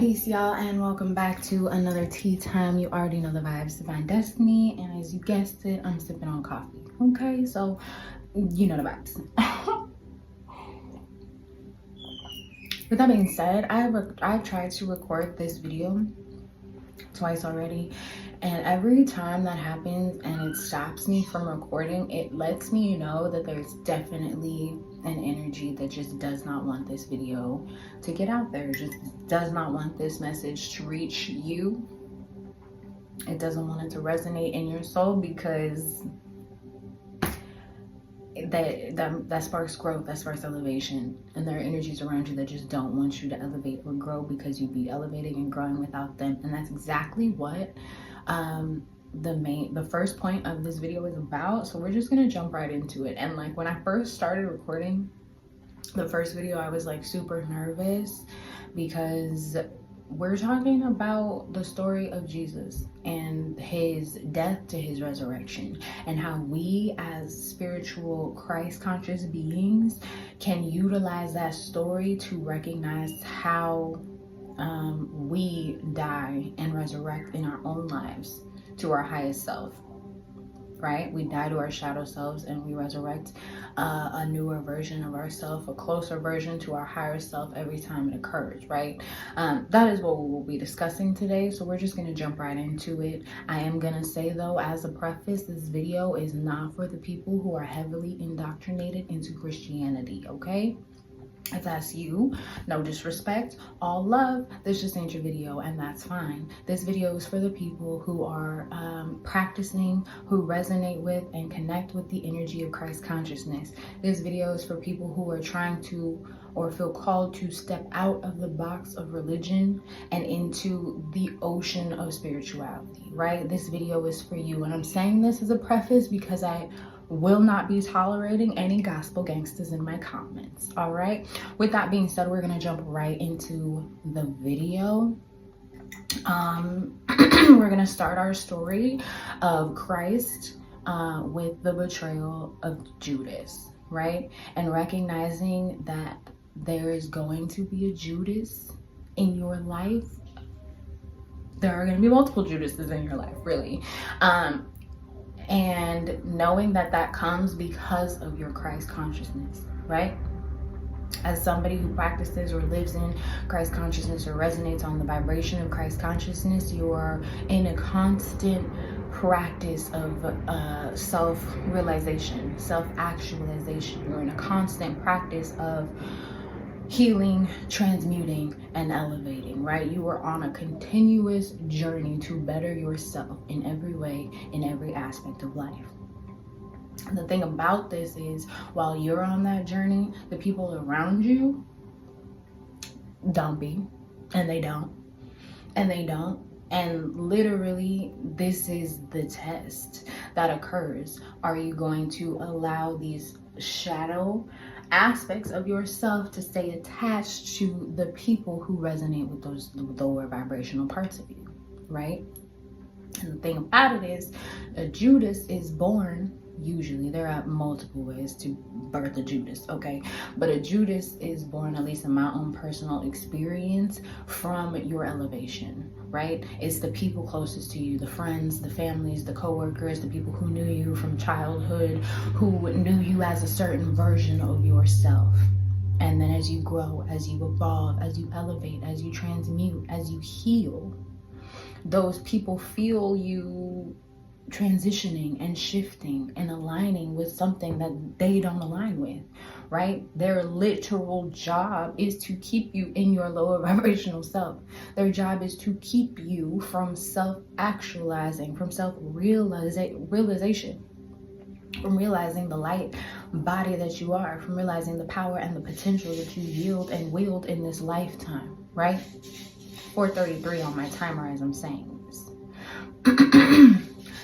Peace, y'all, and welcome back to another tea time. You already know the vibes, Divine Destiny, and as you guessed it, I'm sipping on coffee. Okay, so you know the vibes. With that being said, I've tried to record this video twice already, and every time that happens and it stops me from recording, it lets me know that there's definitely an energy that just does not want this video to get out there, just does not want this message to reach you. It doesn't want it to resonate in your soul, because that sparks growth, that sparks elevation, and there are energies around you that just don't want you to elevate or grow, because you'd be elevating and growing without them. And that's exactly what the first point of this video is about. So we're just gonna jump right into it. And like when I first started recording the first video, I was like super nervous, because we're talking about the story of Jesus and his death to his resurrection, and how we as spiritual Christ conscious beings can utilize that story to recognize how we die and resurrect in our own lives to our highest self. Right? We die to our shadow selves and we resurrect a newer version of ourselves, a closer version to our higher self every time it occurs, right? That is what we will be discussing today. So we're just going to jump right into it. I am going to say though, as a preface, this video is not for the people who are heavily indoctrinated into Christianity, okay? If that's you, no disrespect, all love, this just ain't your video, and that's fine. This video is for the people who are practicing, who resonate with and connect with the energy of Christ consciousness. This video is for people who are trying to or feel called to step out of the box of religion and into the ocean of spirituality, right? This video is for you, and I'm saying this as a preface because I will not be tolerating any gospel gangsters in my comments. All right, with that being said, we're gonna jump right into the video. We're gonna start our story of Christ with the betrayal of Judas, right? And recognizing that there is going to be a Judas in your life. There are going to be multiple Judases in your life, really. And knowing that that comes because of your Christ consciousness, right? As somebody who practices or lives in Christ consciousness or resonates on the vibration of Christ consciousness, you are in a constant practice of self-realization, self-actualization. You're in a constant practice of healing, transmuting, and elevating, right? You are on a continuous journey to better yourself in every way, in every aspect of life. The thing about this is, while you're on that journey, the people around you don't be, and they don't, and they don't. And literally, this is the test that occurs. Are you going to allow these shadow aspects of yourself to stay attached to the people who resonate with those lower vibrational parts of you, right? And the thing about it is, a Judas is born. Usually there are multiple ways to birth a Judas, okay? But a Judas is born, at least in my own personal experience, from your elevation, right? It's the people closest to you, the friends, the families, the co-workers, the people who knew you from childhood, who knew you as a certain version of yourself. And then as you grow, as you evolve, as you elevate, as you transmute, as you heal, those people feel you transitioning and shifting and aligning with something that they don't align with, right? Their literal job is to keep you in your lower vibrational self. Their job is to keep you from self-actualizing, from self-realization, from realizing the light body that you are, from realizing the power and the potential that you yield and wield in this lifetime, right? 4:33 on my timer as I'm saying this.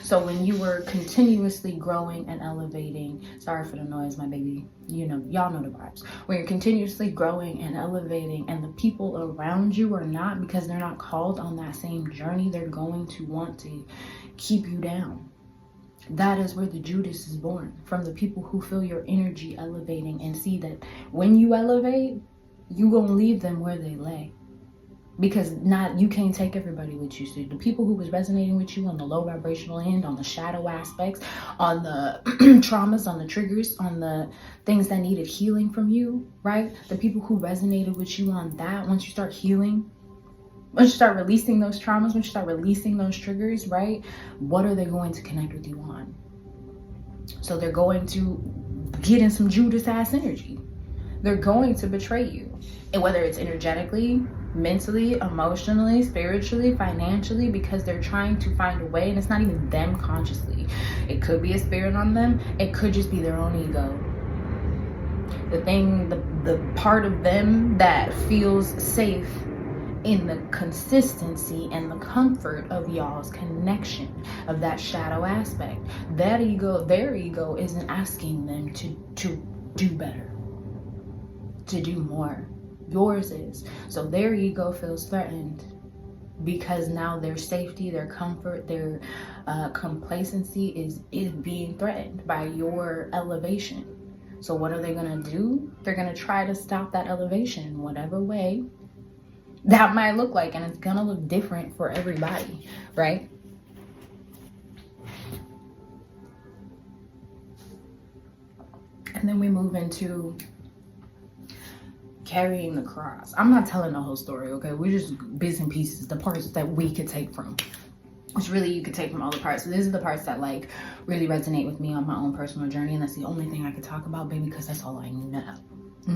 So when you were continuously growing and elevating, sorry for the noise, my baby, you know, y'all know the vibes. When you're continuously growing and elevating and the people around you are not, because they're not called on that same journey, they're going to want to keep you down. That is where the Judas is born, from the people who feel your energy elevating and see that when you elevate, you gonna leave them where they lay. because you can't take everybody with you. So the people who was resonating with you on the low vibrational end, on the shadow aspects, on the traumas, on the triggers, on the things that needed healing from you, right? The people who resonated with you on that, once you start healing, once you start releasing those traumas, once you start releasing those triggers, right? What are they going to connect with you on? So they're going to get in some Judas ass energy. They're going to betray you. And whether it's energetically, mentally, emotionally, spiritually, financially, because they're trying to find a way, and it's not even them consciously. It could be a spirit on them. It could just be their own ego. The part of them that feels safe in the consistency and the comfort of y'all's connection, of that shadow aspect. That ego, their ego isn't asking them to do better, to do more. Yours is. So their ego feels threatened because now their safety, their comfort, their complacency is being threatened by your elevation. So what are they going to do? They're going to try to stop that elevation in whatever way that might look like, and it's going to look different for everybody, right? And then we move into carrying the cross. I'm not telling the whole story, okay? We're just bits and pieces, the parts that we could take from. Which really you could take from all the parts. So these are the parts that like really resonate with me on my own personal journey. And that's the only thing I could talk about, baby, because that's all I know.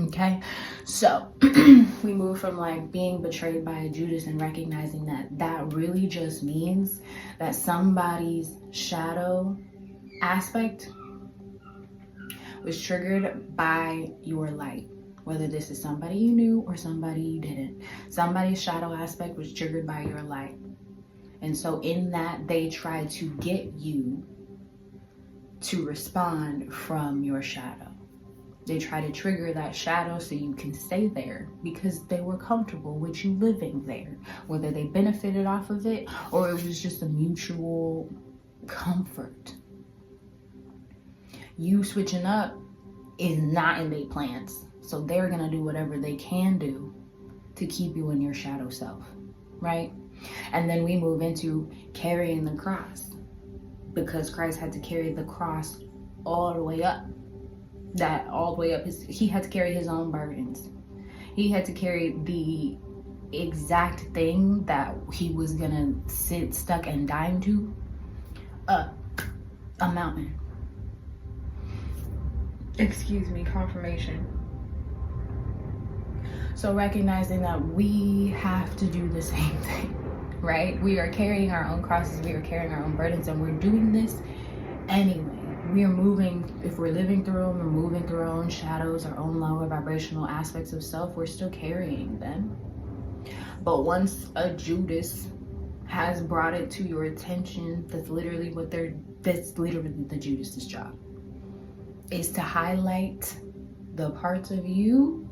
Okay? So we move from like being betrayed by a Judas and recognizing that really just means that somebody's shadow aspect was triggered by your light. Whether this is somebody you knew or somebody you didn't. Somebody's shadow aspect was triggered by your light. And so in that, they try to get you to respond from your shadow. They try to trigger that shadow so you can stay there because they were comfortable with you living there. Whether they benefited off of it or it was just a mutual comfort. You switching up is not in their plans. So they're going to do whatever they can do to keep you in your shadow self, right? And then we move into carrying the cross, because Christ had to carry the cross all the way up. He had to carry his own burdens. He had to carry the exact thing that he was gonna sit stuck and dying to up a mountain. Excuse me, confirmation. So recognizing that we have to do the same thing. Right? We are carrying our own crosses, we are carrying our own burdens, and we're doing this anyway. We are moving, if we're living through them, we're moving through our own shadows, our own lower vibrational aspects of self, we're still carrying them. But once a Judas has brought it to your attention, that's literally the Judas's job, is to highlight the parts of you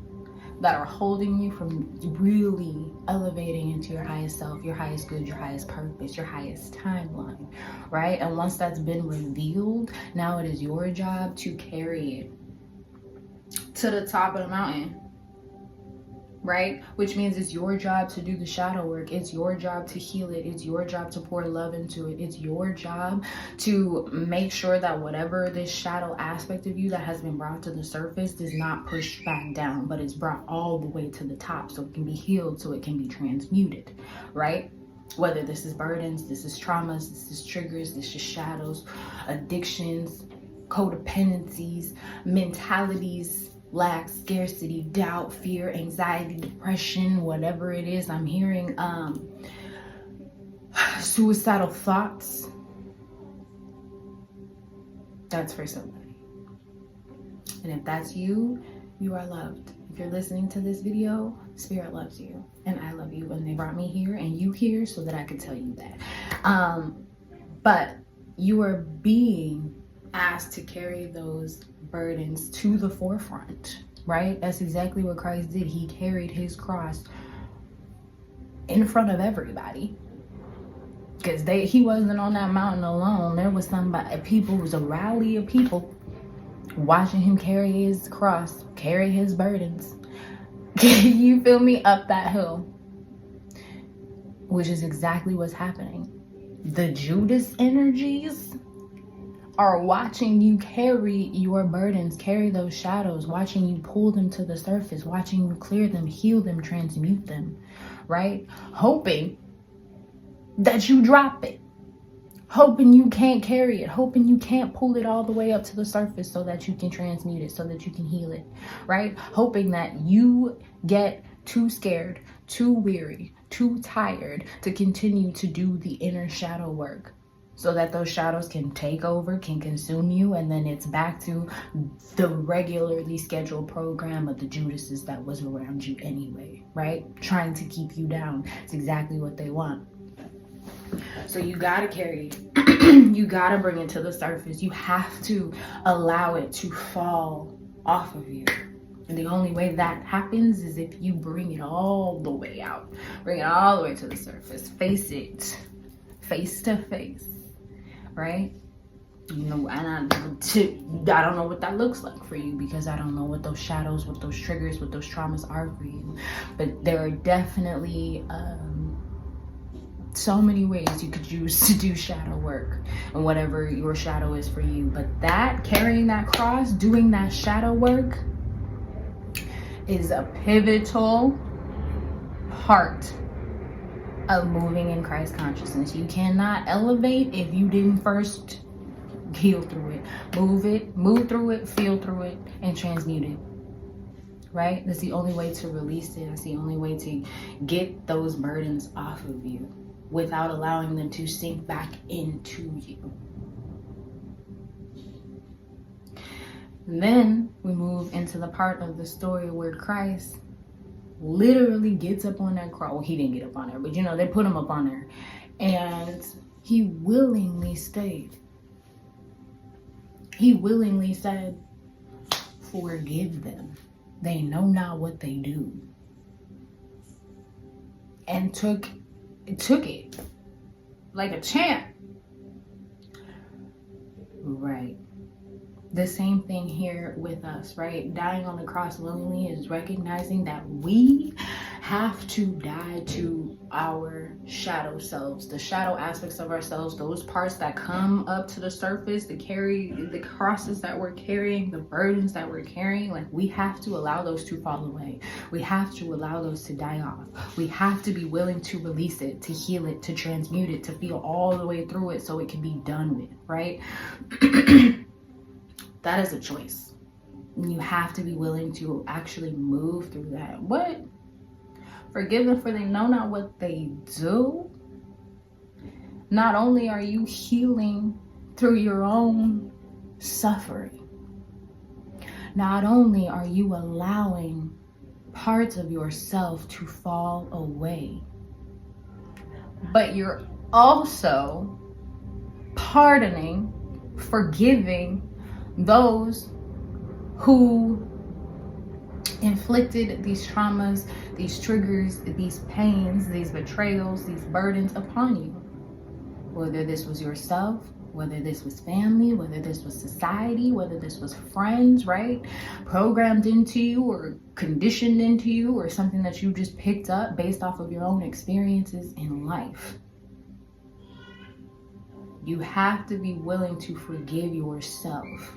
that are holding you from really elevating into your highest self, your highest good, your highest purpose, your highest timeline, right? And once that's been revealed, now it is your job to carry it to the top of the mountain, right? Which means it's your job to do the shadow work. It's your job to heal it. It's your job to pour love into it. It's your job to make sure that whatever this shadow aspect of you that has been brought to the surface does not push back down, but it's brought all the way to the top so it can be healed, so it can be transmuted, right? Whether this is burdens, this is traumas, this is triggers, this is shadows, addictions, codependencies, mentalities, lack, scarcity, doubt, fear, anxiety, depression, whatever it is. I'm hearing suicidal thoughts. That's for somebody. And if that's you, you are loved. If you're listening to this video, Spirit loves you and I love you, and they brought me here and you here so that I could tell you that. But you are being asked to carry those burdens to the forefront, right? That's exactly what Christ did. He carried his cross in front of everybody, because he wasn't on that mountain alone. There was it was a rally of people watching him carry his cross, carry his burdens. You feel me? Up that hill. which is exactly what's happening. The Judas energies are watching you carry your burdens, carry those shadows, watching you pull them to the surface, watching you clear them, heal them, transmute them, right? Hoping that you drop it, hoping you can't carry it, hoping you can't pull it all the way up to the surface so that you can transmute it, so that you can heal it, right? Hoping that you get too scared, too weary, too tired to continue to do the inner shadow work, so that those shadows can take over, can consume you, and then it's back to the regularly scheduled program of the Judases that was around you anyway, right? Trying to keep you down. It's exactly what they want. So you gotta carry it. You gotta bring it to the surface. You have to allow it to fall off of you. And the only way that happens is if you bring it all the way out. Bring it all the way to the surface. Face it. Face to face. Right? You know, and I don't know what that looks like for you, because I don't know what those shadows, what those triggers, what those traumas are for you. But there are definitely so many ways you could use to do shadow work, and whatever your shadow is for you. But that, carrying that cross, doing that shadow work, is a pivotal part of moving in Christ consciousness. You cannot elevate if you didn't first heal through it, move through it, feel through it, and transmute it. Right? That's the only way to release it. That's the only way to get those burdens off of you without allowing them to sink back into you. And then we move into the part of the story where Christ literally gets up on that cross. Well, he didn't get up on there, but you know, they put him up on there. And he willingly stayed. He willingly said, "Forgive them. They know not what they do." And took it like a champ. Right. The same thing here with us, right? Dying on the cross willingly is recognizing that we have to die to our shadow selves, the shadow aspects of ourselves, those parts that come up to the surface to carry the crosses that we're carrying, the burdens that we're carrying. Like, we have to allow those to fall away. We have to allow those to die off. We have to be willing to release it, to heal it, to transmute it, to feel all the way through it so it can be done with, right? That is a choice. You have to be willing to actually move through that. What? Forgive them, for they know not what they do. Not only are you healing through your own suffering, not only are you allowing parts of yourself to fall away, but you're also pardoning, forgiving those who inflicted these traumas, these triggers, these pains, these betrayals, these burdens upon you. Whether this was yourself, whether this was family, whether this was society, whether this was friends, right? Programmed into you or conditioned into you, or something that you just picked up based off of your own experiences in life. You have to be willing to forgive yourself.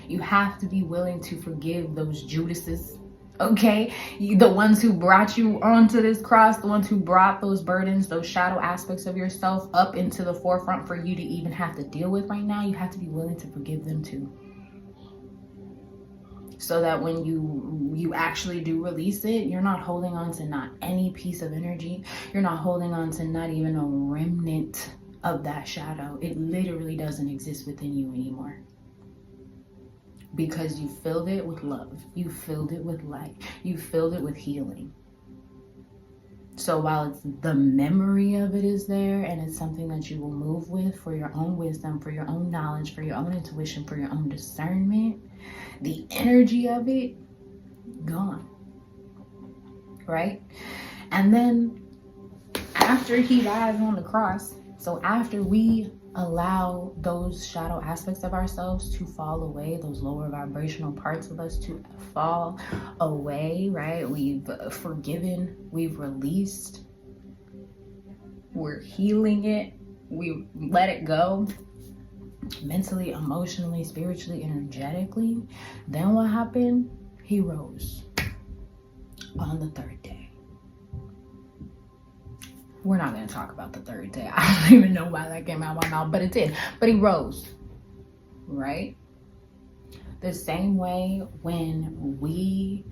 You have to be willing to forgive those Judases, okay? The ones who brought you onto this cross, the ones who brought those burdens, those shadow aspects of yourself up into the forefront for you to even have to deal with right now. You have to be willing to forgive them too. So that when you actually do release it, you're not holding on to not any piece of energy. You're not holding on to not even a remnant of that shadow. It literally doesn't exist within you anymore. Because you filled it with love. You filled it with light. You filled it with healing. So while it's the memory of it is there, and it's something that you will move with for your own wisdom, for your own knowledge, for your own intuition, for your own discernment, the energy of it, gone. Right? And then after he dies on the cross, so after we allow those shadow aspects of ourselves to fall away, those lower vibrational parts of us to fall away, right? We've forgiven, we've released. we're healing it, we let it go mentally, emotionally, spiritually, energetically. Then what happened? He rose on the third day. We're not going to talk about the third day. I don't even know why that came out of my mouth, but it did. But he rose, right? The same way when we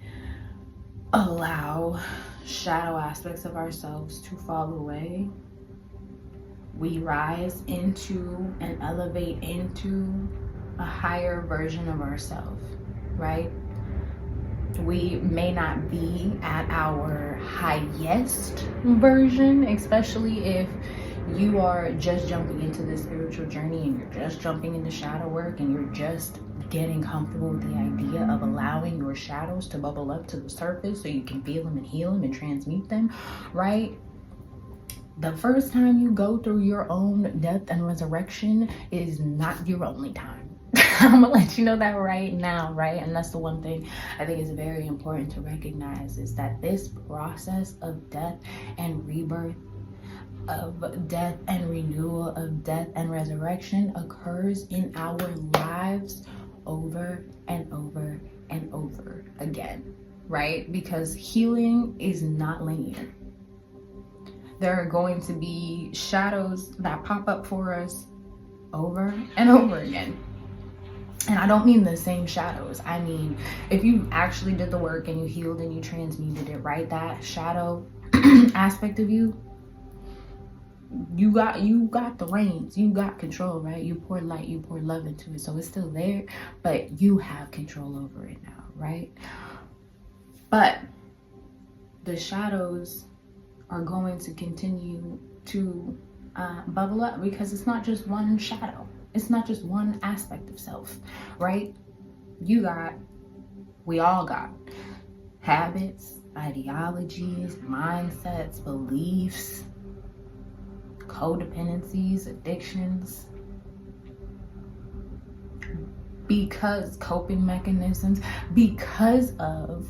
allow shadow aspects of ourselves to fall away, we rise into and elevate into a higher version of ourselves, right? We may not be at our highest version, especially if you are just jumping into this spiritual journey and you're just jumping into shadow work and you're just getting comfortable with the idea of allowing your shadows to bubble up to the surface so you can feel them and heal them and transmute them, right? The first time you go through your own death and resurrection is not your only time. I'm gonna let you know that right now, right? And that's the one thing I think is very important to recognize, is that this process of death and rebirth, of death and renewal, of death and resurrection occurs in our lives over and over and over again, right? Because healing is not linear. There are going to be shadows that pop up for us over and over again. And I don't mean the same shadows. I mean, if you actually did the work and you healed and you transmuted it, right? That shadow aspect of you, you got the reins, you got control, right? You pour light, you pour love into it. So it's still there, but you have control over it now, right? But the shadows are going to continue to bubble up, because it's not just one shadow. It's not just one aspect of self, right? We all got habits, ideologies, mindsets, beliefs, codependencies, addictions, because coping mechanisms, because of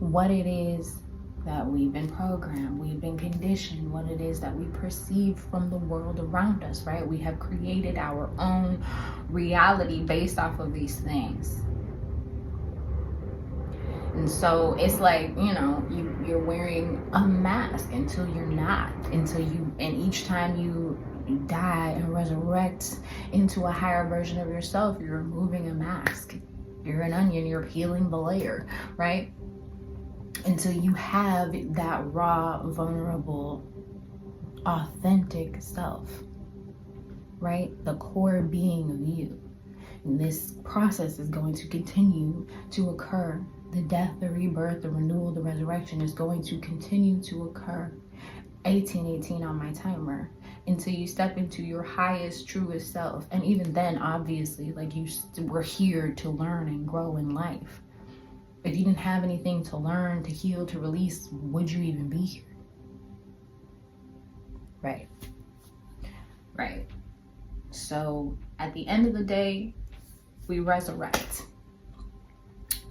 what it is that we've been programmed, we've been conditioned, what it is that we perceive from the world around us, right? We have created our own reality based off of these things. And so it's like, you know, you're wearing a mask until you're not, and each time you die and resurrect into a higher version of yourself, you're removing a mask. You're an onion, you're peeling the layer, right? Until you have that raw, vulnerable, authentic self, right? The core being of you. And this process is going to continue to occur. The death, the rebirth, the renewal, the resurrection is going to continue to occur. 1818 on my timer, until you step into your highest, truest self. And even then, obviously, like, we're here to learn and grow in life. If you didn't have anything to learn, to heal, to release, would you even be here? Right. Right. So at the end of the day, we resurrect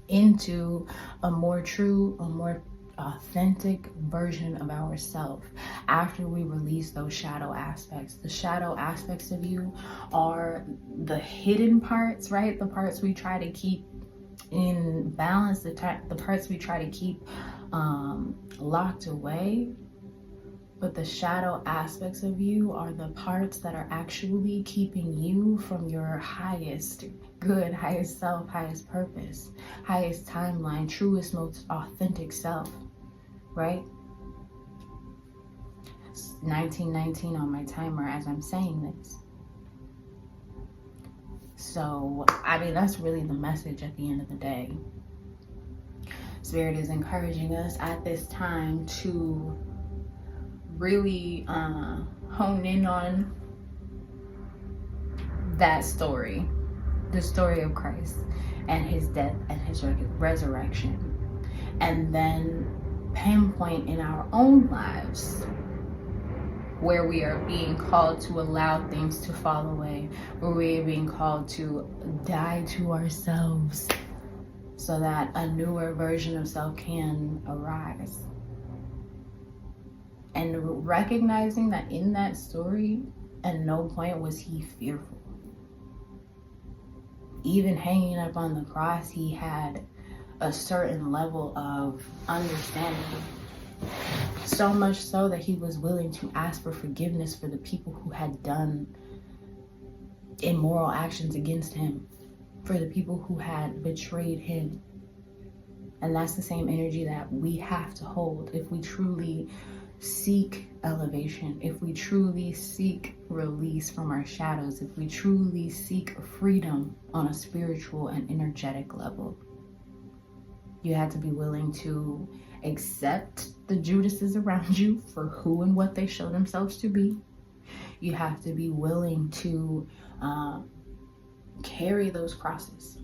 into a more true, a more authentic version of ourselves after we release those shadow aspects. The shadow aspects of you are the hidden parts, right? The parts we try to keep in balance, the parts we try to keep locked away. But the shadow aspects of you are the parts that are actually keeping you from your highest good, highest self, highest purpose, highest timeline, truest, most authentic self, right? 1919 on my timer as I'm saying this. So, I mean, that's really the message at the end of the day. Spirit is encouraging us at this time to really hone in on that story, the story of Christ and his death and his resurrection, and then pinpoint in our own lives where we are being called to allow things to fall away, where we are being called to die to ourselves so that a newer version of self can arise. And recognizing that in that story, at no point was he fearful. Even hanging up on the cross, he had a certain level of understanding. So much so that he was willing to ask for forgiveness for the people who had done immoral actions against him, for the people who had betrayed him. And that's the same energy that we have to hold if we truly seek elevation, if we truly seek release from our shadows, if we truly seek freedom on a spiritual and energetic level. You had to be willing to accept the Judases around you for who and what they show themselves to be. You have to be willing to carry those crosses.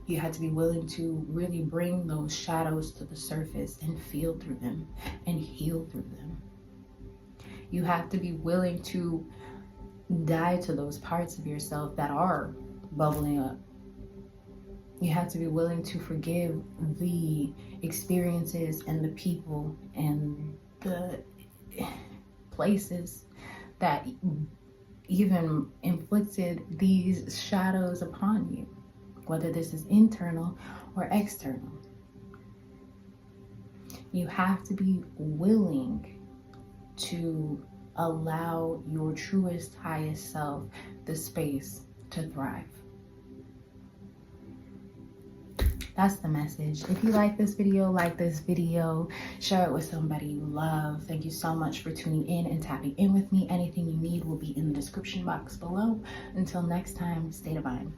You had to be willing to really bring those shadows to the surface and feel through them and heal through them. You have to be willing to die to those parts of yourself that are bubbling up. You have to be willing to forgive the experiences and the people and the places that even inflicted these shadows upon you, whether this is internal or external. You have to be willing to allow your truest, highest self the space to thrive. That's the message. If you like this video, share it with somebody you love. Thank you so much for tuning in and tapping in with me. Anything you need will be in the description box below. Until next time, stay divine.